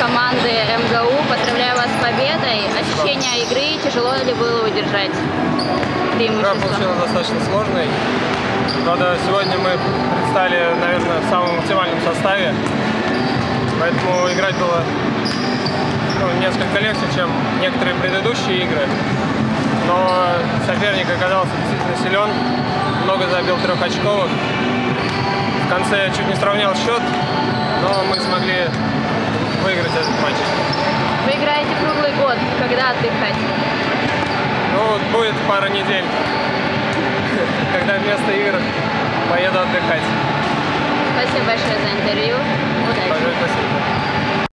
команды МГУ. Поздравляю вас с победой. Ощущения игры, тяжело ли было удержать Игра преимущество? получилась достаточно сложной. Правда, сегодня мы предстали, наверное, в самом оптимальном составе. Поэтому играть было несколько легче, чем некоторые предыдущие игры. Но соперник оказался действительно силен, много забил трехочковых. В конце чуть не сравнял счет, но мы смогли выиграть этот матч. Вы играете круглый год. Когда отдыхать? Ну, будет пара недель, когда вместо игр поеду отдыхать. Спасибо большое за интервью. Удачи. Спасибо.